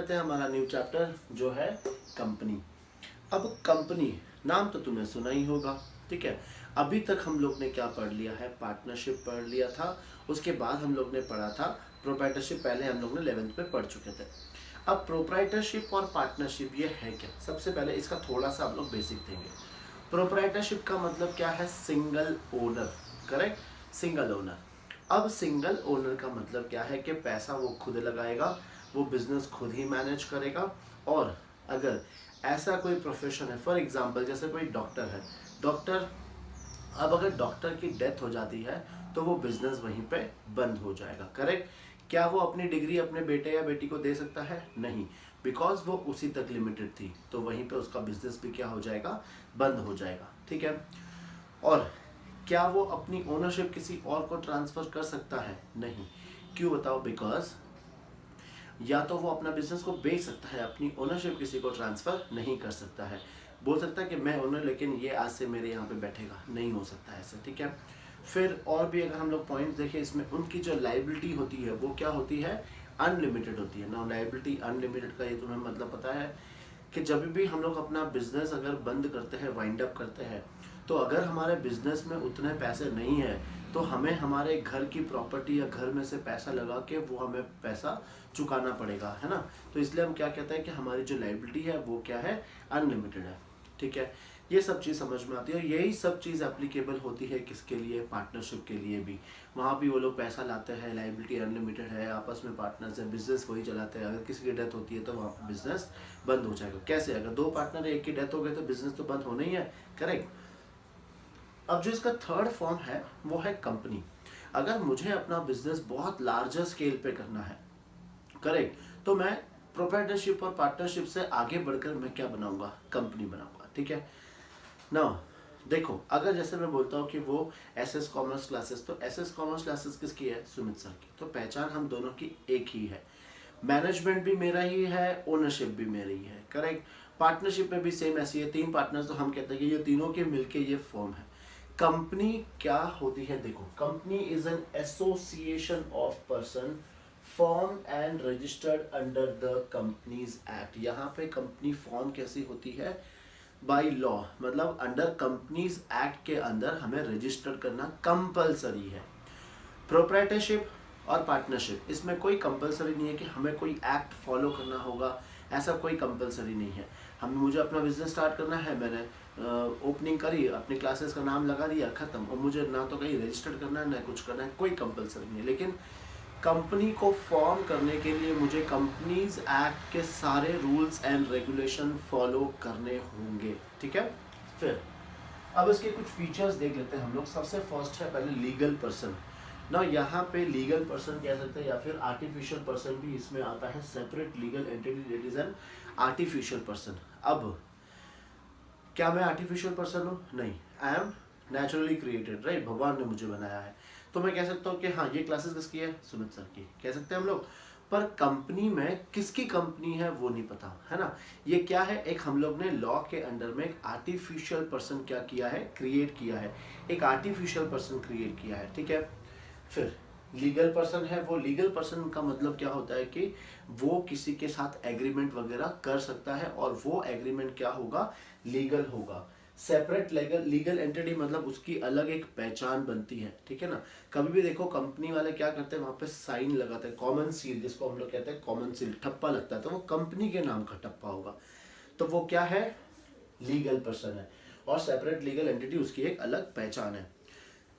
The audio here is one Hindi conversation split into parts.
करते हैं हमारा न्यू चैप्टर जो है कंपनी। अब कंपनी नाम तो तुमने सुना ही होगा, ठीक है। अभी तक हम लोग ने क्या पढ़ लिया है, पार्टनरशिप पढ़ लिया था। उसके बाद हम लोग ने पढ़ा था प्रोप्राइटरशिप, पहले हम लोग ने 11th में पढ़ चुके थे। अब प्रोप्राइटरशिप और पार्टनरशिप ये है क्या, सबसे पहले इसका थोड़ा सा हम लोग बेसिक देंगे। प्रोप्राइटरशिप का मतलब क्या है, single owner, correct, single owner. अब सिंगल ओनर का मतलब क्या है कि पैसा वो खुद लगाएगा, वो बिजनेस खुद ही मैनेज करेगा। और अगर ऐसा कोई प्रोफेशन है, फॉर एग्जांपल जैसे कोई डॉक्टर है, डॉक्टर, अब अगर डॉक्टर की डेथ हो जाती है तो वो बिजनेस वहीं पे बंद हो जाएगा, करेक्ट। क्या वो अपनी डिग्री अपने बेटे या बेटी को दे सकता है? नहीं, बिकॉज वो उसी तक लिमिटेड थी, तो वहीं पे उसका बिजनेस भी क्या हो जाएगा, बंद हो जाएगा, ठीक है। और क्या वो अपनी ओनरशिप किसी और को ट्रांसफर कर सकता है? नहीं। क्यों बताओ? बिकॉज या तो वो अपना बिजनेस को बेच सकता है, अपनी ओनरशिप किसी को ट्रांसफर नहीं कर सकता है। बोल सकता है कि मैं ओनर, लेकिन ये आज से मेरे यहाँ पे बैठेगा, नहीं हो सकता है ऐसे, ठीक है। फिर और भी अगर हम लोग पॉइंट्स देखें इसमें, उनकी जो लाइबिलिटी होती है वो क्या होती है, अनलिमिटेड होती है ना। लाइबिलिटी अनलिमिटेड का ये तुम्हें मतलब पता है कि जब भी हम लोग अपना बिजनेस अगर बंद करते हैं, वाइंड अप करते हैं, तो अगर हमारे बिजनेस में उतने पैसे नहीं है तो हमें हमारे घर की प्रॉपर्टी या घर में से पैसा लगा के वो हमें पैसा चुकाना पड़ेगा, है ना। तो इसलिए हम क्या कहते हैं कि हमारी जो लायबिलिटी है वो क्या है, अनलिमिटेड है, ठीक है। ये सब चीज़ समझ में आती है, और यही सब चीज़ एप्लीकेबल होती है किसके लिए, पार्टनरशिप के लिए भी। वहाँ भी वो लोग पैसा लाते हैं, लायबिलिटी अनलिमिटेड है, आपस में पार्टनर्स है, बिजनेस वही चलाते हैं। अगर किसी की डेथ होती है तो वहाँ पर बिजनेस बंद हो जाएगा। कैसे? अगर दो पार्टनर है, एक की डेथ हो गई तो बिजनेस तो बंद होना ही है, करेक्ट। अब जो इसका थर्ड फॉर्म है वो है कंपनी। अगर मुझे अपना बिजनेस बहुत लार्जर स्केल पे करना है, करेक्ट, तो मैं प्रोप्राइटरशिप और पार्टनरशिप से आगे बढ़कर मैं क्या बनाऊंगा, कंपनी बनाऊंगा, ठीक है ना। देखो, अगर जैसे मैं बोलता हूँ कि वो एसएस कॉमर्स क्लासेस, तो एसएस कॉमर्स क्लासेस किसकी है, सुमित सर की। तो पहचान हम दोनों की एक ही है, मैनेजमेंट भी मेरा ही है, ओनरशिप भी मेरी है, करेक्ट। पार्टनरशिप में भी सेम ऐसी है, 3 पार्टनर्स, तो हम कहते हैं कि ये तीनों के मिलके ये फॉर्म है कंपनी। क्या होती है, देखो, company is an association of person form and registered under the companies act. यहाँ पे कंपनी फॉर्म कैसी होती है, बाय लॉ, मतलब अंडर कंपनीज एक्ट के अंदर हमें रजिस्टर करना कंपलसरी है। प्रोप्राइटरशिप और पार्टनरशिप, इसमें कोई कंपलसरी नहीं है कि हमें कोई एक्ट फॉलो करना होगा, ऐसा कोई कंपलसरी नहीं है। मुझे अपना बिजनेस स्टार्ट करना है, मैंने ओपनिंग करी, अपनी क्लासेस का नाम लगा दिया, खत्म, और मुझे ना तो कहीं रजिस्टर्ड करना है ना कुछ करना है, कोई कंपलसरी नहीं है। लेकिन कंपनी को फॉर्म करने के लिए मुझे कंपनीज एक्ट के सारे रूल्स एंड रेगुलेशन फॉलो करने होंगे, ठीक है। फिर अब इसके कुछ फीचर्स देख लेते हैं हम लोग। सबसे फर्स्ट है पहले लीगल पर्सन ना। यहाँ पे लीगल पर्सन कह सकते हैं, या फिर आर्टिफिशियल पर्सन भी इसमें आता है, separate legal entity that is an artificial person. अब क्या मैं आर्टिफिशियल पर्सन हूँ? नहीं, I am naturally created, right, भगवान ने मुझे बनाया है। तो मैं कह सकता हूँ कि हाँ, ये क्लासेस किसकी है, सुमित सर की, कह सकते हैं हम लोग। पर कंपनी में किसकी कंपनी है वो नहीं पता, है ना। ये क्या है, एक हम लोग ने लॉ के अंडर में एक आर्टिफिशियल पर्सन क्या किया है, क्रिएट किया है, एक आर्टिफिशियल पर्सन क्रिएट किया है, ठीक है। फिर लीगल पर्सन है, वो लीगल पर्सन का मतलब क्या होता है कि वो किसी के साथ एग्रीमेंट वगैरह कर सकता है, और वो एग्रीमेंट क्या होगा, लीगल होगा। सेपरेट लीगल एंटिटी मतलब उसकी अलग एक पहचान बनती है, ठीक है ना। कभी भी देखो कंपनी वाले क्या करते हैं, वहां पे साइन लगाते हैं, कॉमन सील जिसको हम लोग कहते हैं, कॉमन सील, ठप्पा लगता है, तो वो कंपनी के नाम का ठप्पा होगा, तो वो क्या है, लीगल पर्सन है। और सेपरेट लीगल एंटिटी उसकी एक अलग पहचान है।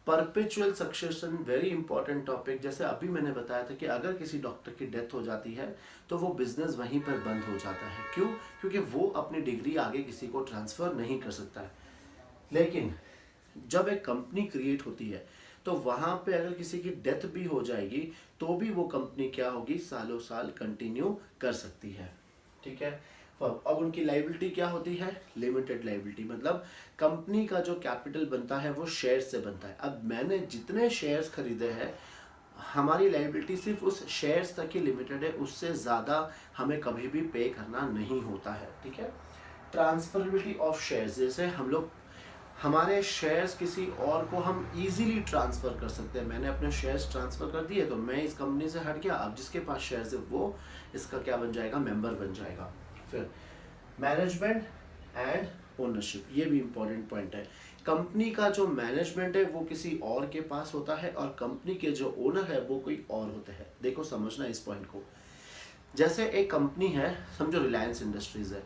Perpetual succession, very important topic. जैसे अभी मैंने बताया था कि अगर किसी डॉक्टर की डेथ हो जाती है तो वो बिजनेस वहीं पर बंद हो जाता है। क्यों? क्योंकि वो अपनी डिग्री आगे किसी को ट्रांसफर नहीं कर सकता है। लेकिन जब एक कंपनी क्रिएट होती है तो वहां पे अगर किसी की डेथ भी हो जाएगी तो भी वो कंपनी क्या होगी, सालों साल कंटिन्यू कर सकती है, ठीक है। अब उनकी लायबिलिटी क्या होती है, लिमिटेड लायबिलिटी, मतलब कंपनी का जो कैपिटल बनता है वो शेयर्स से बनता है। अब मैंने जितने शेयर्स खरीदे हैं, हमारी लायबिलिटी सिर्फ उस शेयर्स तक ही लिमिटेड है, उससे ज़्यादा हमें कभी भी पे करना नहीं होता है, ठीक है। ट्रांसफरेबिलिटी ऑफ शेयर्स, जैसे हम लोग हमारे शेयर्स किसी और को हम इजीली ट्रांसफ़र कर सकते हैं। मैंने अपने शेयर्स ट्रांसफ़र कर दिए तो मैं इस कंपनी से हट गया, अब जिसके पास शेयर्स है वो इसका क्या बन जाएगा, मेंबर बन जाएगा। फिर मैनेजमेंट एंड ओनरशिप, ये भी इंपॉर्टेंट पॉइंट है। कंपनी का जो मैनेजमेंट है वो किसी और के पास होता है और कंपनी के जो ओनर है वो कोई और होते हैं। देखो समझना इस पॉइंट को। जैसे एक कंपनी है, समझो रिलायंस इंडस्ट्रीज है।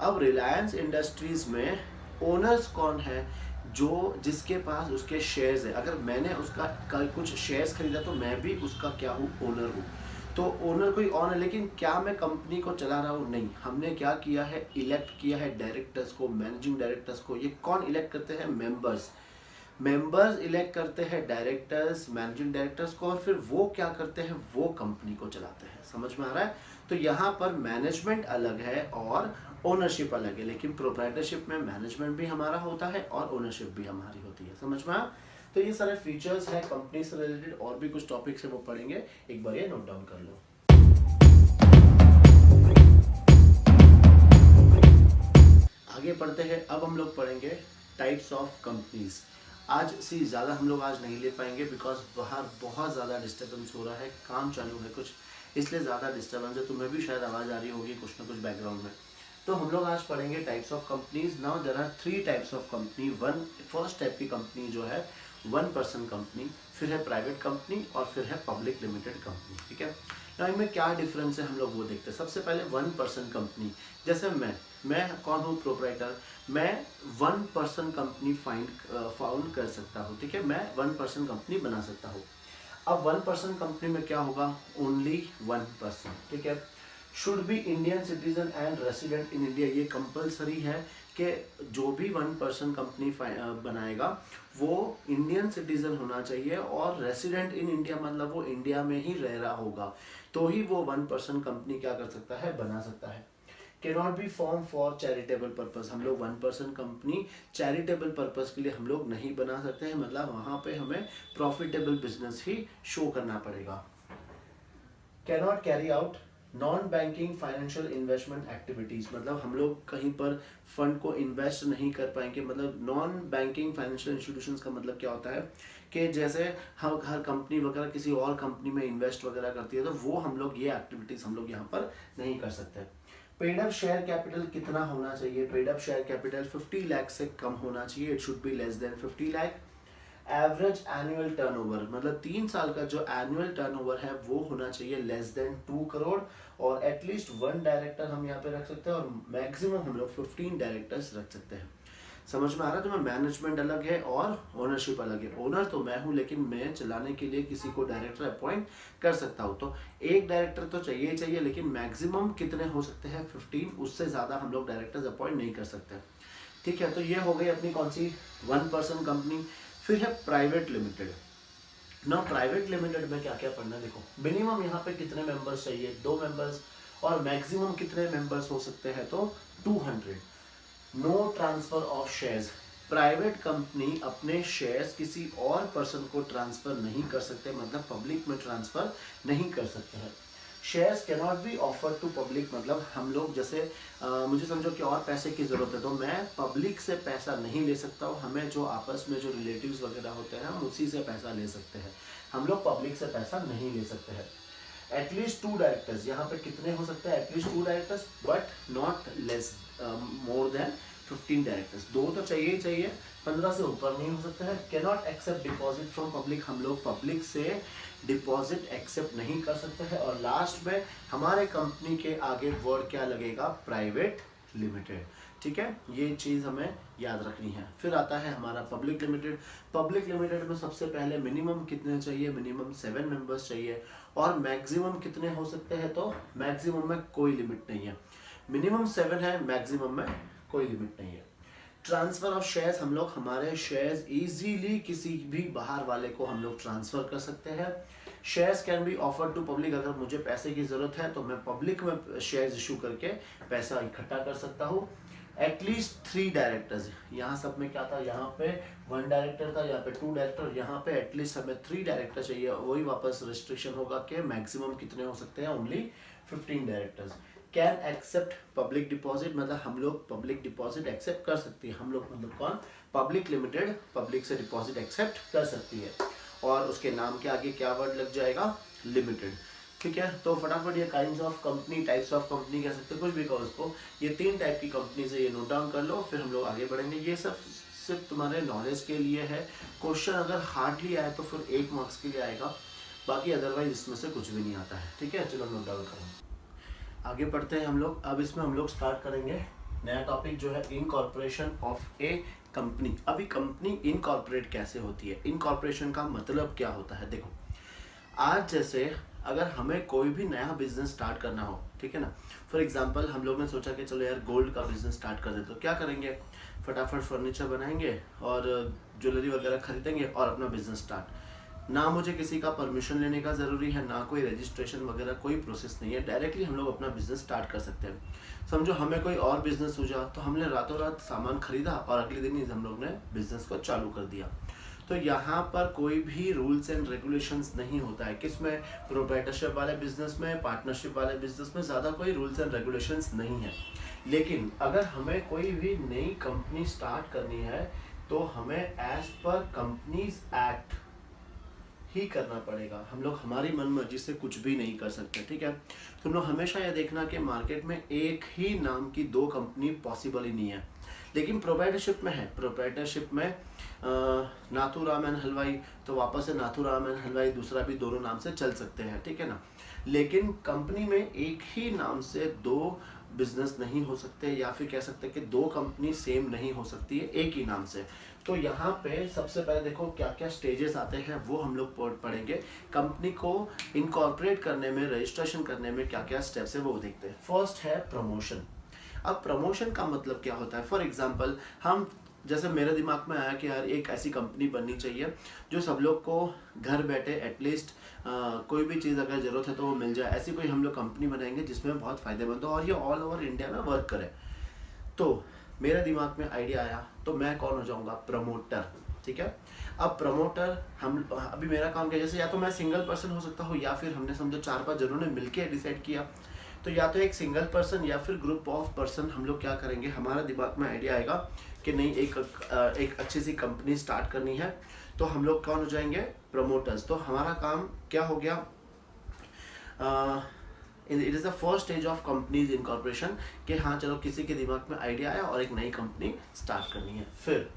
अब रिलायंस इंडस्ट्रीज में ओनर्स कौन है, जो जिसके पास उसके शेयर्स है। अगर मैंने उसका कल कुछ शेयर्स खरीदा तो मैं भी उसका क्या हूँ, ओनर हूँ। तो ओनर कोई और है, लेकिन क्या मैं कंपनी को चला रहा हूँ, नहीं। हमने क्या किया है, इलेक्ट किया है डायरेक्टर्स को, मैनेजिंग डायरेक्टर्स को। ये कौन इलेक्ट करते हैं, मेंबर्स। मेंबर्स इलेक्ट करते हैं डायरेक्टर्स, मैनेजिंग डायरेक्टर्स को, और फिर वो क्या करते हैं, वो कंपनी को चलाते हैं। समझ में आ रहा है। तो यहाँ पर मैनेजमेंट अलग है और ओनरशिप अलग है, लेकिन प्रोप्राइटरशिप में मैनेजमेंट भी हमारा होता है और ओनरशिप भी हमारी होती है। समझ में आया। तो ये सारे फीचर्स हैं कंपनी से रिलेटेड, और भी कुछ टॉपिक्स है वो पढ़ेंगे, एक बार ये नोट डाउन कर लो। आगे पढ़ते हैं। अब हम लोग पढ़ेंगे टाइप्स ऑफ कंपनीज। आज से ज़्यादा हम लोग आज नहीं ले पाएंगे, बिकॉज बाहर बहुत ज़्यादा डिस्टर्बेंस हो रहा है, काम चालू है कुछ, इसलिए ज़्यादा डिस्टर्बेंस है। तुम्हें भी शायद आवाज़ आ रही होगी कुछ ना कुछ बैकग्राउंड में। तो हम लोग आज पढ़ेंगे types of companies. Now there are 3 types of company. First type की कंपनी जो है 1 पर्सन कंपनी, फिर है प्राइवेट कंपनी, और फिर है पब्लिक लिमिटेड कंपनी। ठीक है। नाउ इनमें क्या डिफरेंस है हम लोग वो देखते हैं। सबसे पहले 1 पर्सन कंपनी। जैसे मैं कौन हूँ, प्रोप्राइटर। मैं 1 पर्सन कंपनी फाउंड कर सकता हूँ। ठीक है, मैं 1 पर्सन कंपनी बना सकता हूँ। अब 1 पर्सन कंपनी में क्या होगा, ओनली 1 पर्सन। ठीक है। Should be Indian citizen and resident in India. ये कंपलसरी है कि जो भी 1 पर्सन कंपनी बनाएगा वो इंडियन सिटीजन होना चाहिए, और रेसिडेंट इन इंडिया मतलब वो इंडिया में ही रह रहा होगा, तो ही वो 1 पर्सन कंपनी क्या कर सकता है, बना सकता है। Cannot be form for charitable purpose. हम लोग 1 पर्सन कंपनी चैरिटेबल पर्पस के लिए हम लोग नहीं बना सकते हैं, मतलब वहां पे हमें प्रॉफिटेबल बिजनेस ही शो करना पड़ेगा। Cannot carry out non banking financial investment activities, मतलब हम लोग कहीं पर फंड को इन्वेस्ट नहीं कर पाएंगे। मतलब नॉन बैंकिंग फाइनेंशियल इंस्टीट्यूशंस का मतलब क्या होता है कि जैसे हम हर कंपनी वगैरह किसी और कंपनी में इन्वेस्ट वगैरह करती है, तो वो हम लोग ये एक्टिविटीज हम लोग यहाँ पर नहीं कर सकते। पेड अप शेयर कैपिटल कितना होना चाहिए, paid up share capital 50 lakh से कम होना चाहिए, it should be less than 50 lakh. Average annual turnover, मतलब 3 साल का जो एनुअल टर्नओवर है वो होना चाहिए लेस देन 2 करोड़, और एटलीस्ट 1 डायरेक्टर हम यहाँ पे रख सकते हैं, और मैक्सिमम हम लोग 15 डायरेक्टर्स रख सकते हैं। समझ में आ रहा है। तो मैनेजमेंट अलग है और ओनरशिप अलग है। ओनर तो मैं हूँ, लेकिन मैं चलाने के लिए किसी को डायरेक्टर अपॉइंट कर सकता हूँ। तो एक डायरेक्टर तो चाहिए ही चाहिए, लेकिन मैक्सिमम कितने हो सकते हैं, 15, उससे ज़्यादा हम लोग डायरेक्टर्स अपॉइंट नहीं कर सकते। ठीक है। तो ये हो गई अपनी कौन सी, 1 पर्सन कंपनी। फिर है प्राइवेट लिमिटेड। ना प्राइवेट लिमिटेड में क्या क्या पढ़ना है, देखो मिनिमम यहाँ पे कितने मेंबर्स चाहिए, 2 मेंबर्स, और मैक्सिमम कितने मेंबर्स हो सकते हैं, तो 200। No transfer of shares. Private company अपने शेयर्स किसी और पर्सन को ट्रांसफर नहीं कर सकते, मतलब पब्लिक में ट्रांसफर नहीं कर सकते हैं। Shares cannot be offered to public, मतलब हम लोग जैसे मुझे समझो कि और पैसे की जरूरत है, तो मैं पब्लिक से पैसा नहीं ले सकता हूँ। हमें जो आपस में जो रिलेटिव्स वगैरह होते हैं हम उसी से पैसा ले सकते हैं, हम लोग पब्लिक से पैसा नहीं ले सकते हैं। एटलीस्ट 2 डायरेक्टर्स, यहाँ पे कितने हो सकते हैं, at least 2 directors, but not less more than 15 directors. 2 तो चाहिए ही चाहिए, 15 से ऊपर नहीं हो सकता है। Cannot accept deposit from public, हम लोग पब्लिक से डिपॉजिट एक्सेप्ट नहीं कर सकते हैं। और लास्ट में हमारे कंपनी के आगे वर्ड क्या लगेगा, प्राइवेट लिमिटेड। ठीक है, ये चीज़ हमें याद रखनी है। फिर आता है हमारा पब्लिक लिमिटेड। पब्लिक लिमिटेड में सबसे पहले मिनिमम कितने चाहिए, मिनिमम 7 मेंबर्स चाहिए, और मैक्सिमम कितने हो सकते हैं, तो मैक्सिमम में कोई लिमिट नहीं है। मिनिमम 7 है, मैक्सिमम में कोई लिमिट नहीं है। ट्रांसफर ऑफ शेयर्स, हम लोग हमारे शेयर्स इजीली किसी भी बाहर वाले को हम लोग ट्रांसफर कर सकते हैं। Shares can be offered to public, अगर मुझे पैसे की जरूरत है तो मैं पब्लिक में शेयर्स इशू करके पैसा इकट्ठा कर सकता हूँ। एटलीस्ट 3 डायरेक्टर्स, यहाँ सब में क्या था, यहाँ पे 1 डायरेक्टर था, यहाँ पे 2 डायरेक्टर, यहाँ पे एटलीस्ट हमें 3 डायरेक्टर चाहिए। वही वापस रिस्ट्रिक्शन होगा कि मैक्सिमम कितने हो सकते हैं, only 15 directors. Can accept public deposit, मतलब हम लोग पब्लिक डिपॉजिट एक्सेप्ट कर सकती है। हम लोग मतलब कौन, पब्लिक लिमिटेड पब्लिक से डिपॉजिट एक्सेप्ट कर सकती है। और उसके नाम के आगे क्या वर्ड लग जाएगा, लिमिटेड। ठीक है, तो फटाफट ये kinds of company, types of company कह सकते हो, कुछ भी कहो उसको, ये 3 टाइप की कंपनी से ये नोट डाउन कर लो, फिर हम लोग आगे बढ़ेंगे। ये सब सिर्फ तुम्हारे नॉलेज के लिए है। क्वेश्चन अगर हार्डली आए तो फिर 1 मार्क्स के लिए आएगा, बाकी अदरवाइज इसमें से कुछ भी नहीं आता है। ठीक है, चलो नोट डाउन करो, आगे बढ़ते हैं हम लोग। अब इसमें हम लोग स्टार्ट करेंगे नया टॉपिक जो है इनकॉर्पोरेशन ऑफ ए कंपनी। अभी कंपनी इनकॉर्पोरेट कैसे होती है, इनकॉर्पोरेशन का मतलब क्या होता है। देखो, आज जैसे अगर हमें कोई भी नया बिजनेस स्टार्ट करना हो, ठीक है ना, फॉर एग्जांपल हम लोग ने सोचा कि चलो यार गोल्ड का बिजनेस स्टार्ट कर देते, तो क्या करेंगे, फटाफट फर्नीचर बनाएंगे और ज्वेलरी वगैरह खरीदेंगे और अपना बिजनेस स्टार्ट। ना मुझे किसी का परमिशन लेने का ज़रूरी है, ना कोई रजिस्ट्रेशन वगैरह कोई प्रोसेस नहीं है, डायरेक्टली हम लोग अपना बिजनेस स्टार्ट कर सकते हैं। समझो हमें कोई और बिजनेस सूझा तो हमने रातों रात सामान खरीदा और अगले दिन ही हम लोग ने बिजनेस को चालू कर दिया। तो यहाँ पर कोई भी रूल्स एंड रेगुलेशंस नहीं होता है। किसमें, प्रोप्राइटरशिप वाले बिजनेस में, पार्टनरशिप वाले बिजनेस में ज़्यादा कोई रूल्स एंड रेगुलेशंस नहीं है। लेकिन अगर हमें कोई भी नई कंपनी स्टार्ट करनी है तो हमें एज पर कंपनीज एक्ट ही करना पड़ेगा। हम लोग हमारी मनमर्जी से कुछ भी नहीं कर सकते। ठीक है, तुम लोग हमेशा यह देखना कि मार्केट में एक ही नाम की 2 कंपनी पॉसिबल ही नहीं है, लेकिन प्रोप्राइटरशिप में है। प्रोप्राइटरशिप में नाथूराम एंड हलवाई, तो वापस से नाथूराम एंड हलवाई दूसरा भी दोनों नाम से चल सकते हैं। ठीक है ना, लेकिन कंपनी में एक ही नाम से 2 बिजनेस नहीं हो सकते, या फिर कह सकते हैं कि 2 कंपनी सेम नहीं हो सकती है एक ही नाम से। तो यहाँ पे सबसे पहले देखो क्या क्या स्टेजेस आते हैं वो हम लोग पढ़ेंगे। कंपनी को इनकॉर्पोरेट करने में, रजिस्ट्रेशन करने में क्या क्या स्टेप्स है वो देखते हैं। फर्स्ट है प्रमोशन। अब प्रमोशन का मतलब क्या होता है, फॉर एग्जाम्पल हम, जैसे मेरे दिमाग में आया कि यार एक ऐसी कंपनी बननी चाहिए जो सब लोग को घर बैठे एटलीस्ट कोई भी चीज़ अगर ज़रूरत है तो वो मिल जाए। ऐसी कोई हम लोग कंपनी बनाएंगे जिसमें बहुत फ़ायदेमंद हो और ये ऑल ओवर इंडिया में वर्क करे। तो मेरे दिमाग में आइडिया आया, तो मैं कौन हो जाऊंगा, प्रमोटर। ठीक है, अब प्रमोटर हम, अभी मेरा काम क्या, जैसे या तो मैं सिंगल पर्सन हो सकता हूँ, या फिर हमने समझो 4-5 जनों ने मिलकर डिसाइड किया, तो या तो एक सिंगल पर्सन या फिर ग्रुप ऑफ पर्सन हम लोग क्या करेंगे, हमारा दिमाग में आइडिया आएगा कि नहीं एक अच्छी सी कंपनी स्टार्ट करनी है, तो हम लोग कौन हो जाएंगे, प्रमोटर्स। तो हमारा काम क्या हो गया, it is the first stage of companies incorporation, कि हाँ चलो किसी के दिमाग में आइडिया आया और एक नई कंपनी स्टार्ट करनी है। फिर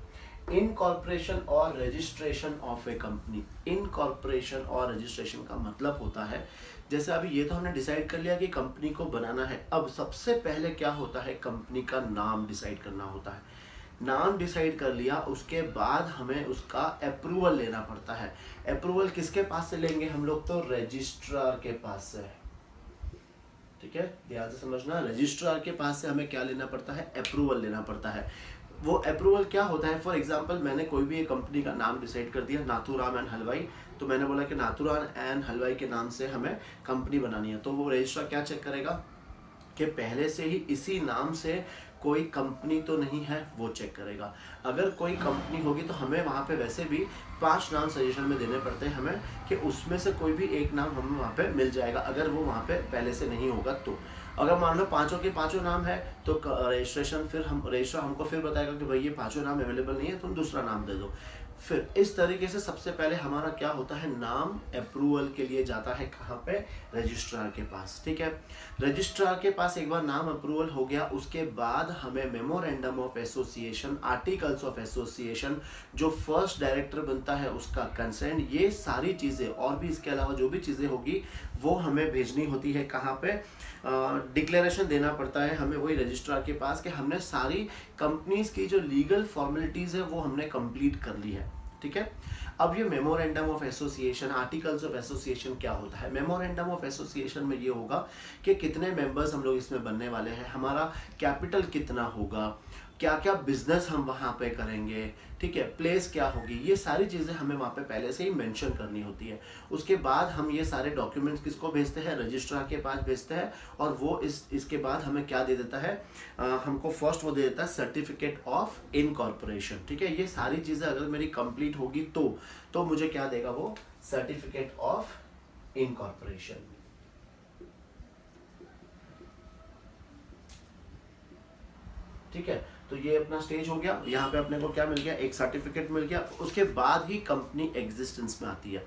इनकॉर्पोरेशन और registration of a company. Incorporation और रजिस्ट्रेशन का मतलब होता है, जैसे अभी ये तो हमने डिसाइड कर लिया कि कंपनी को बनाना है, अब सबसे पहले क्या होता है, कंपनी का नाम डिसाइड करना होता है। नाम डिसाइड कर लिया, उसके बाद हमें उसका अप्रूवल लेना पड़ता है। अप्रूवल किसके पास से लेंगे हम लोग, तो रजिस्ट्रार के पास से। ठीक है, ध्यान से समझना, रजिस्ट्रार के पास से हमें क्या लेना पड़ता है, अप्रूवल लेना पड़ता है। वो अप्रूवल क्या होता है, फॉर एग्जांपल मैंने कोई भी एक कंपनी का नाम डिसाइड कर दिया, नाथूराम एंड हलवाई, तो मैंने बोला कि नाथूराम एंड हलवाई के नाम से हमें कंपनी बनानी है। तो वो रजिस्ट्रार क्या चेक करेगा कि पहले से ही इसी नाम से कोई कंपनी तो नहीं है, वो चेक करेगा। अगर कोई कंपनी होगी तो हमें वहाँ पे वैसे भी 5 नाम सजेशन में देने पड़ते हैं हमें, कि उसमें से कोई भी एक नाम हमें वहाँ पे मिल जाएगा, अगर वो वहाँ पे पहले से नहीं होगा तो। अगर मान लो 5 के 5 नाम है तो रजिस्ट्रेशन, फिर हम रजिस्ट्रार हमको फिर बताएगा कि भाई ये 5 नाम अवेलेबल नहीं है, तुम दूसरा नाम दे दो। फिर इस तरीके से सबसे पहले हमारा क्या होता है, नाम अप्रूवल के लिए जाता है कहाँ पे, रजिस्ट्रार के पास। ठीक है, रजिस्ट्रार के पास एक बार नाम अप्रूवल हो गया, उसके बाद हमें memorandum of association, articles of association, जो फर्स्ट डायरेक्टर बनता है उसका कंसेंट, ये सारी चीज़ें और भी इसके अलावा जो भी चीज़ें होगी वो हमें भेजनी होती है कहाँ पे, डिक्लेरेशन देना पड़ता है हमें वही रजिस्ट्रार के पास कि हमने सारी कंपनीज की जो लीगल फॉर्मेलिटीज़ है वो हमने कंप्लीट कर ली है। ठीक है, अब ये memorandum of association, articles of association क्या होता है। मेमोरेंडम ऑफ एसोसिएशन में ये होगा कि कितने मेंबर्स हम लोग इसमें बनने वाले हैं, हमारा कैपिटल कितना होगा, क्या क्या बिजनेस हम वहाँ पे करेंगे, ठीक है, प्लेस क्या होगी, ये सारी चीज़ें हमें वहाँ पे पहले से ही मेंशन करनी होती है। उसके बाद हम ये सारे डॉक्यूमेंट्स किसको भेजते हैं, रजिस्ट्रार के पास भेजते हैं, और वो इसके बाद हमें क्या दे देता है, हमको फर्स्ट वो दे देता है सर्टिफिकेट ऑफ इनकॉर्पोरेशन। ठीक है, ये सारी चीज़ें अगर मेरी कंप्लीट होगी तो मुझे क्या देगा वो, सर्टिफिकेट ऑफ इनकॉर्पोरेशन। ठीक है। तो ये अपना स्टेज हो गया, यहाँ पे अपने को क्या मिल गया, एक सर्टिफिकेट मिल गया। उसके बाद ही कंपनी एग्जिस्टेंस में आती है,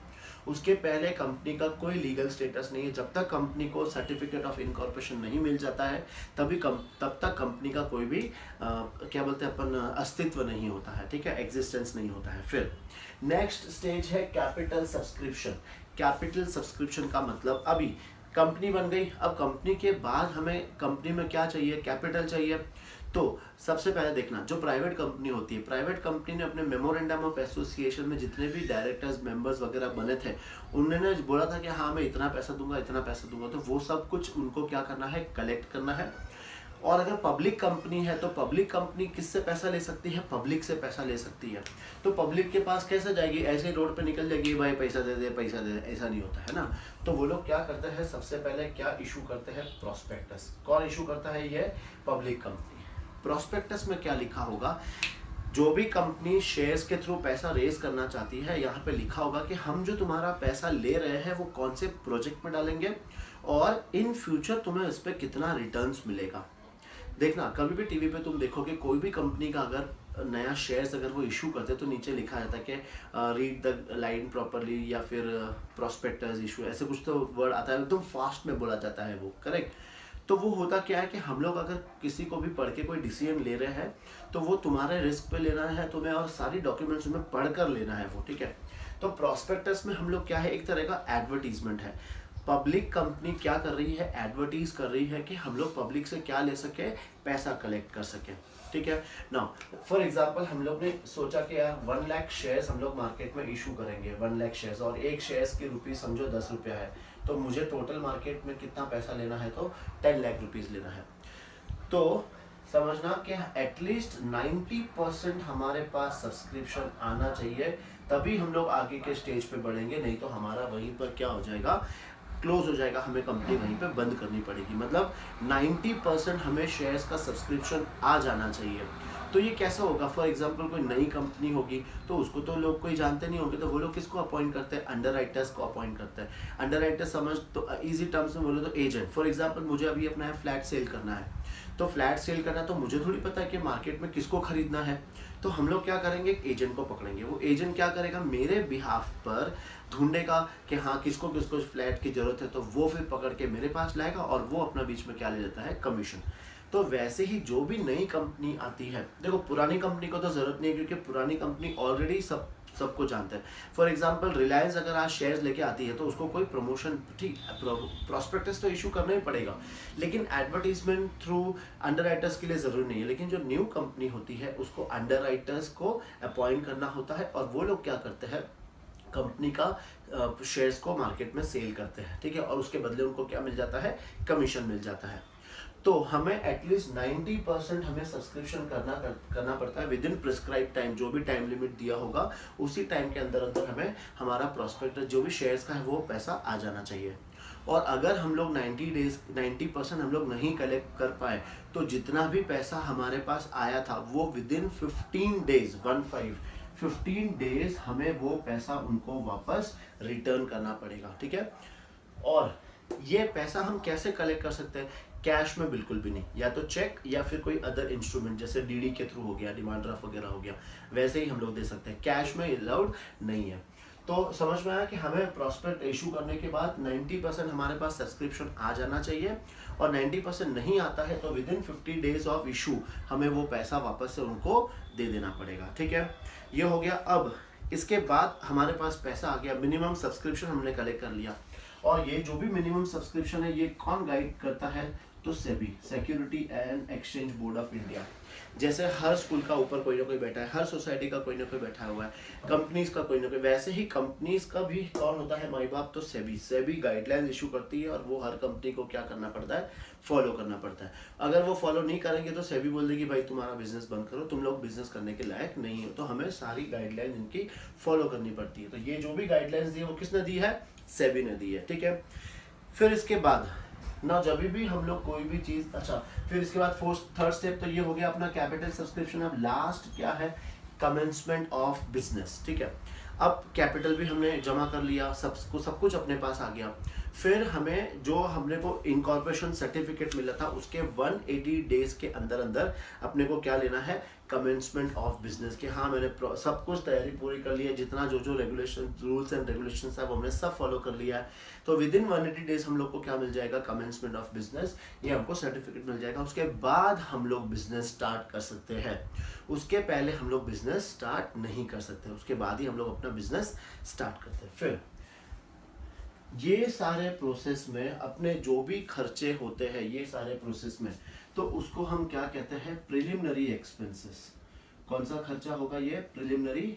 उसके पहले कंपनी का कोई लीगल स्टेटस नहीं है। जब तक कंपनी को सर्टिफिकेट ऑफ इनकॉर्पोरेशन नहीं मिल जाता है तब तक कंपनी का कोई भी क्या बोलते हैं अपन, अस्तित्व नहीं होता है, ठीक है, एग्जिस्टेंस नहीं होता है। फिर नेक्स्ट स्टेज है कैपिटल सब्सक्रिप्शन। कैपिटल सब्सक्रिप्शन का मतलब, अभी कंपनी बन गई, अब कंपनी के बाद हमें कंपनी में क्या चाहिए, कैपिटल चाहिए। तो सबसे पहले देखना, जो प्राइवेट कंपनी होती है, प्राइवेट कंपनी ने अपने मेमोरेंडम ऑफ एसोसिएशन में जितने भी डायरेक्टर्स मेंबर्स वगैरह बने थे, उन्होंने बोला था कि हाँ मैं इतना पैसा दूंगा, इतना पैसा दूंगा। तो वो सब कुछ उनको क्या करना है, कलेक्ट करना है। और अगर पब्लिक कंपनी है तो पब्लिक कंपनी किससे पैसा ले सकती है, पब्लिक से पैसा ले सकती है। तो पब्लिक के पास कैसे जाएगी, ऐसे रोड पे निकल जाएगी, भाई पैसा दे दे पैसा दे दे, ऐसा नहीं होता है ना। तो वो लोग क्या करते हैं, सबसे पहले क्या इशू करते हैं, प्रोस्पेक्टस। कौन इशू करता है, ये पब्लिक कंपनी। प्रोस्पेक्टस में क्या लिखा होगा, जो भी कंपनी शेयर्स के थ्रू पैसा रेज करना चाहती है, यहाँ पे लिखा होगा कि हम जो तुम्हारा पैसा ले रहे हैं वो कौन से प्रोजेक्ट में डालेंगे और इन फ्यूचर तुम्हें इस पर कितना रिटर्न्स मिलेगा। देखना, कभी भी टीवी पे तुम देखोगे कोई भी कंपनी का अगर नया शेयर्स अगर वो इशू करते हैं तो नीचे लिखा जाता है कि रीड द लाइन प्रॉपरली या फिर प्रोस्पेक्टस इशू, ऐसे कुछ तो वर्ड आता है, एकदम फास्ट में बोला जाता है वो, करेक्ट। तो वो होता क्या है कि हम लोग अगर किसी को भी पढ़ के कोई डिसीजन ले रहे हैं तो वो तुम्हारे रिस्क पे लेना है तुम्हें, और सारी डॉक्यूमेंट्स तुम्हें पढ़ कर लेना है वो, ठीक है। तो प्रोस्पेक्टस में हम लोग क्या है, एक तरह का एडवर्टीजमेंट है। पब्लिक कंपनी क्या कर रही है, एडवर्टीज कर रही है कि हम लोग पब्लिक से क्या ले सके, पैसा कलेक्ट कर सके, ठीक है ना। फॉर एग्जांपल हम लोग ने सोचा कि यार 1 लाख शेयर्स हम लोग मार्केट में इशू करेंगे, 1 लाख शेयर्स, और एक शेयर्स की रुपीज समझो 10 रुपया है, तो मुझे टोटल मार्केट में कितना पैसा लेना है, तो 10 लाख रुपीज लेना है। तो समझना कि एटलीस्ट 90% हमारे पास सब्सक्रिप्शन आना चाहिए, तभी हम लोग आगे के स्टेज पे बढ़ेंगे, नहीं तो हमारा वहीं पर क्या हो जाएगा, क्लोज हो जाएगा, हमें कंपनी वहीं पे बंद करनी पड़ेगी। मतलब 90% हमें शेयर्स का सब्सक्रिप्शन आ जाना चाहिए। तो ये कैसा होगा, फॉर एग्जांपल कोई नई कंपनी होगी तो उसको तो लोग कोई जानते नहीं होंगे, तो वो लोग किसको अपॉइंट करते हैं, अंडरराइटर्स को अपॉइंट करते हैं। अंडरराइटर्स समझ तो इजी टर्म्स में बोलो तो एजेंट। फॉर एग्जांपल मुझे अभी अपना फ्लैट सेल करना है, तो फ्लैट सेल करना तो मुझे थोड़ी पता है कि मार्केट में किसको खरीदना है, तो हम लोग क्या करेंगे, एजेंट को पकड़ेंगे। वो एजेंट क्या करेगा, मेरे बिहाफ पर ढूंढेगा कि हाँ किसको किसको फ्लैट की जरूरत है, तो वो फिर पकड़ के मेरे पास लाएगा और वो अपना बीच में क्या ले लेता है, कमीशन। तो वैसे ही जो भी नई कंपनी आती है, देखो पुरानी कंपनी को तो जरूरत नहीं है क्योंकि पुरानी कंपनी ऑलरेडी सबको जानते हैं। फॉर एग्जांपल रिलायंस अगर आज शेयर्स लेके आती है तो उसको कोई प्रमोशन, ठीक प्रोस्पेक्टस तो इशू करना ही पड़ेगा, लेकिन एडवर्टीजमेंट थ्रू अंडरराइटर्स के लिए जरूरी नहीं है। लेकिन जो न्यू कंपनी होती है उसको अंडरराइटर्स को अपॉइंट करना होता है, और वो लोग क्या करते हैं, कंपनी का शेयर्स को मार्केट में सेल करते हैं, ठीक है, और उसके बदले उनको क्या मिल जाता है, कमीशन मिल जाता है। तो हमें एटलीस्ट 90% हमें सब्सक्रिप्शन करना पड़ता है विद इन प्रिस्क्राइब टाइम, जो भी टाइम लिमिट दिया होगा उसी टाइम के अंदर अंदर हमें हमारा प्रोस्पेक्टस जो भी शेयर्स का है वो पैसा आ जाना चाहिए। और अगर हम लोग 90% हम लोग नहीं कलेक्ट कर पाए तो जितना भी पैसा हमारे पास आया था वो विद इन 15 डेज हमें वो पैसा उनको वापस रिटर्न करना पड़ेगा, ठीक है। और ये पैसा हम कैसे कलेक्ट कर सकते हैं, कैश में बिल्कुल भी नहीं, या तो चेक या फिर कोई अदर इंस्ट्रूमेंट जैसे डीडी के थ्रू हो गया, डिमांड ड्राफ्ट वगैरह हो गया, वैसे ही हम लोग दे सकते हैं, कैश में अलाउड नहीं है। तो समझ में आया कि हमें प्रॉस्पेक्ट इशू करने के बाद 90% हमारे पास सब्सक्रिप्शन आ जाना चाहिए, और 90% नहीं आता है तो with in 50 days of issue हमें वो पैसा वापस से उनको दे देना पड़ेगा, ठीक है। ये हो गया। अब इसके बाद हमारे पास पैसा आ गया, मिनिमम सब्सक्रिप्शन हमने कलेक्ट कर लिया, और ये जो भी मिनिमम सब्सक्रिप्शन है ये कौन गाइड करता है, तो SEBI, security and exchange board of India. जैसे हर स्कूल का ऊपर कोई ना कोई बैठा है, हर सोसाइटी का कोई ना कोई बैठा हुआ है, कंपनीज का कोई ना कोई, वैसे ही कंपनीज का भी कौन होता है, माई बाप, तो सेबी गाइडलाइंस इशू करती है, और वो हर कंपनी को क्या करना पड़ता है, फॉलो करना पड़ता है। अगर वो फॉलो नहीं करेंगे तो सेबी बोल देगी भाई तुम्हारा बिजनेस बंद करो, तुम लोग बिजनेस करने के लायक नहीं हो। तो हमें सारी गाइडलाइंस इनकी फॉलो करनी पड़ती है। तो ये जो भी गाइडलाइंस दी है वो किसने दी है, सेबी ने दी है, ठीक है। फिर इसके बाद ना जब भी हम लोग कोई भी चीज, अच्छा फिर इसके बाद थर्ड स्टेप तो ये हो गया अपना कैपिटल सब्सक्रिप्शन। अब लास्ट क्या है, कमेंसमेंट ऑफ बिजनेस, ठीक है। अब कैपिटल भी हमने जमा कर लिया, सब कुछ अपने पास आ गया। फिर हमें जो हमने को इनकॉर्पोरेशन सर्टिफिकेट मिला था उसके 180 डेज के अंदर अंदर अपने को क्या लेना है, कमेंसमेंट ऑफ बिजनेस, कि हाँ मैंने सब कुछ तैयारी पूरी कर ली है, जितना जो जो रेगुलेशन रूल्स एंड रेगुलेशन है वो हमने सब फॉलो कर लिया है। तो विद इन 180 डेज हम लोग को क्या मिल जाएगा, कमेंसमेंट ऑफ बिजनेस, ये हमको सर्टिफिकेट मिल जाएगा। उसके बाद हम लोग बिजनेस स्टार्ट कर सकते हैं, उसके पहले हम लोग बिजनेस स्टार्ट नहीं कर सकते, उसके बाद ही हम लोग अपना बिजनेस स्टार्ट करते हैं। फिर ये सारे प्रोसेस में अपने जो भी खर्चे होते हैं ये सारे प्रोसेस में, तो उसको हम क्या कहते हैं, प्रिलिमिनरी एक्सपेंसेस। कौन सा खर्चा होगा, ये प्रिलिमिनरी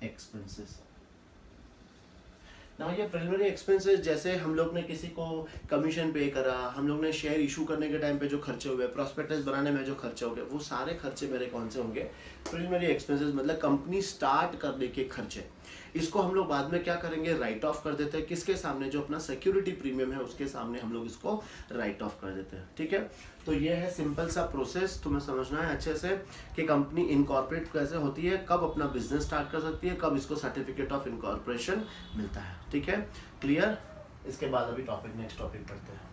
एक्सपेंसेस ना। ये प्रिलिमिनरी एक्सपेंसेस जैसे हम लोग ने किसी को कमीशन पे करा, हम लोग ने शेयर इशू करने के टाइम पे जो खर्चे हुए, प्रॉस्पेक्टस बनाने में जो खर्चे हो गए, वो सारे खर्चे मेरे कौन से होंगे, प्रिलिमिनरी एक्सपेंसेस, मतलब कंपनी स्टार्ट करने के खर्चे। इसको हम लोग बाद में क्या करेंगे, राइट ऑफ कर देते हैं। किसके सामने, जो अपना सिक्योरिटी प्रीमियम है उसके सामने हम लोग इसको राइट ऑफ कर देते हैं। ठीक है, तो ये है सिंपल सा प्रोसेस, तुम्हें समझना है अच्छे से कि कंपनी इनकॉर्पोरेट कैसे होती है, कब अपना बिजनेस स्टार्ट कर सकती है, कब इसको सर्टिफिकेट ऑफ इनकॉर्पोरेशन मिलता है। ठीक है, क्लियर। इसके बाद अभी नेक्स्ट टॉपिक पढ़ते हैं।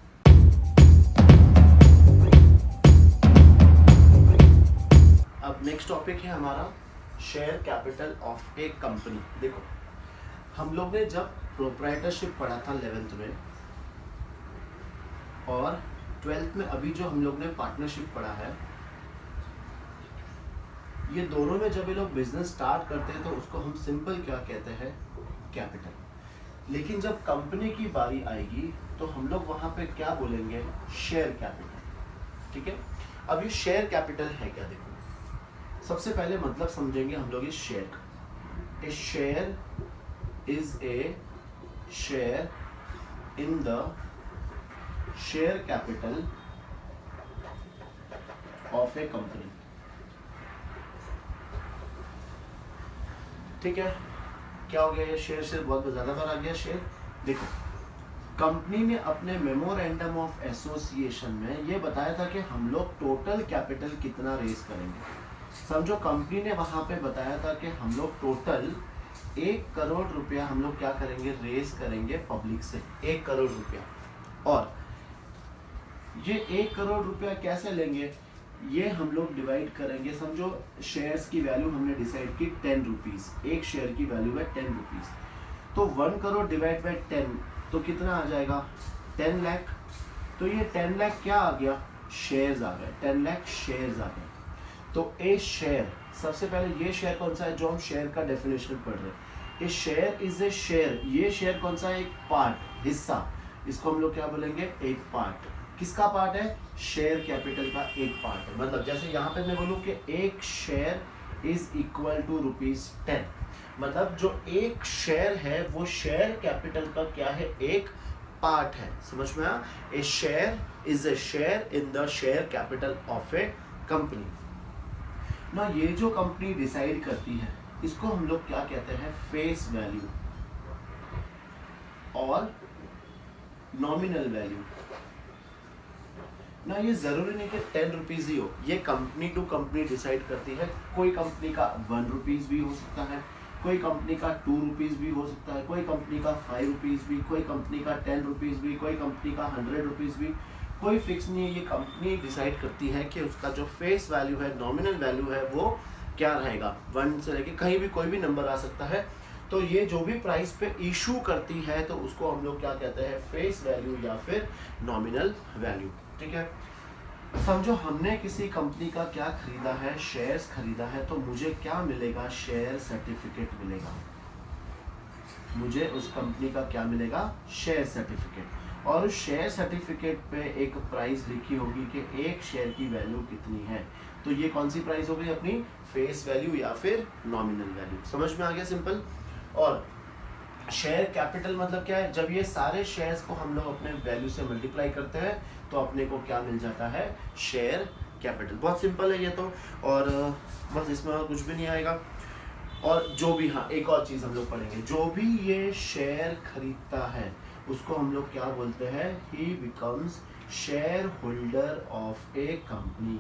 अब नेक्स्ट टॉपिक है हमारा share capital of a company. देखो, हम लोग ने जब प्रोप्राइटरशिप पढ़ा था 11th में और 12th में अभी जो हम लोग ने पार्टनरशिप पढ़ा है, ये दोनों में जब ये लोग बिजनेस स्टार्ट करते हैं तो उसको हम सिंपल क्या कहते हैं, कैपिटल। लेकिन जब कंपनी की बारी आएगी तो हम लोग वहां पे क्या बोलेंगे, शेयर कैपिटल। ठीक है, अब ये शेयर कैपिटल है क्या, देखो सबसे पहले मतलब समझेंगे हम लोग इस शेयर का। A share is a share in the share capital of a company. ठीक है, क्या हो गया, ये शेयर से बहुत ज्यादा बार आ गया शेयर। देखो, कंपनी ने अपने मेमोरेंडम ऑफ एसोसिएशन में ये बताया था कि हम लोग टोटल कैपिटल कितना रेज करेंगे। समझो, कंपनी ने वहां पे बताया था कि हम लोग टोटल 1 करोड़ रुपया हम लोग क्या करेंगे, रेज करेंगे पब्लिक से, 1 करोड़ रुपया। और ये 1 करोड़ रुपया कैसे लेंगे, ये हम लोग डिवाइड करेंगे। समझो शेयर्स की वैल्यू हमने डिसाइड की 10 रुपीज, एक शेयर की वैल्यू है 10 रुपीज, तो 1 करोड़ डिवाइड बाई 10 तो कितना आ जाएगा, 10 लाख। तो ये 10 लाख क्या आ गया, शेयर्स आ गए, 10 लाख शेयर्स आ गए। तो ए शेयर, सबसे पहले ये शेयर कौन सा है, जो हम शेयर का डेफिनेशन पढ़ रहे हैं, ए शेयर इज ए शेयर। ये शेयर कौन सा है, एक पार्ट, हिस्सा, इसको हम लोग क्या बोलेंगे, एक पार्ट। किसका पार्ट है, शेयर कैपिटल का एक पार्ट है। मतलब जैसे यहाँ पे मैं बोलूँ कि एक शेयर इज इक्वल टू ₹10, मतलब जो एक शेयर है वो शेयर कैपिटल का क्या है, एक पार्ट है। समझ में आया, a share is a share in the share capital of a company ना। ये जो कंपनी डिसाइड करती है इसको हम लोग क्या कहते हैं, फेस वैल्यू और नॉमिनल वैल्यू ना। ये जरूरी नहीं कि 10 रुपीज ही हो, ये कंपनी टू कंपनी डिसाइड करती है। कोई कंपनी का 1 रुपीज भी हो सकता है, कोई कंपनी का 2 रुपीज भी हो सकता है, कोई कंपनी का 5 रुपीज भी, कोई कंपनी का 10 रुपीज भी, कोई कंपनी का 100 रुपीज भी, कोई फिक्स नहीं है। ये कंपनी डिसाइड करती है कि उसका जो फेस वैल्यू है, नॉमिनल वैल्यू है, वो क्या रहेगा, 1 से लेके कहीं भी कोई भी नंबर आ सकता है। तो ये जो भी प्राइस पे इशू करती है तो उसको हम लोग क्या कहते हैं, फेस वैल्यू या फिर नॉमिनल वैल्यू। ठीक है, समझो हमने किसी कंपनी का क्या खरीदा है, शेयर्स खरीदा है, तो मुझे क्या मिलेगा, शेयर सर्टिफिकेट मिलेगा। मुझे उस कंपनी का क्या मिलेगा, शेयर सर्टिफिकेट। और उस शेयर सर्टिफिकेट पे एक प्राइस लिखी होगी कि एक शेयर की वैल्यू कितनी है। तो ये कौन सी प्राइस होगी, अपनी फेस वैल्यू या फिर नॉमिनल वैल्यू। समझ में आ गया, सिंपल। और शेयर कैपिटल मतलब क्या है, जब ये सारे शेयर्स को हम लोग अपने वैल्यू से मल्टीप्लाई करते हैं तो अपने को क्या मिल जाता है, शेयर कैपिटल। बहुत सिंपल है ये तो, और बस इसमें और कुछ भी नहीं आएगा। और जो भी, हाँ एक और चीज हम लोग पढ़ेंगे, जो भी ये शेयर खरीदता है उसको हम लोग क्या बोलते हैं, ही becomes share holder of a company.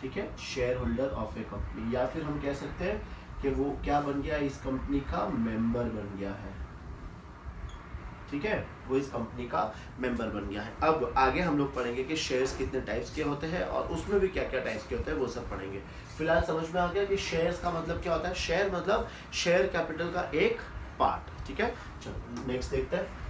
ठीक है, share holder of a company, या फिर हम कह सकते हैं कि वो क्या बन गया, इस कंपनी का मेंबर बन गया है। ठीक है, वो इस कंपनी का मेंबर बन गया है। अब आगे हम लोग पढ़ेंगे कि शेयर्स कितने टाइप्स के होते हैं और उसमें भी क्या क्या टाइप्स के होते हैं, वो सब पढ़ेंगे। फिलहाल समझ में आ गया कि शेयर्स का मतलब क्या होता है। शेयर मतलब शेयर कैपिटल का एक पार्ट। ठीक है, चलो नेक्स्ट देखते हैं।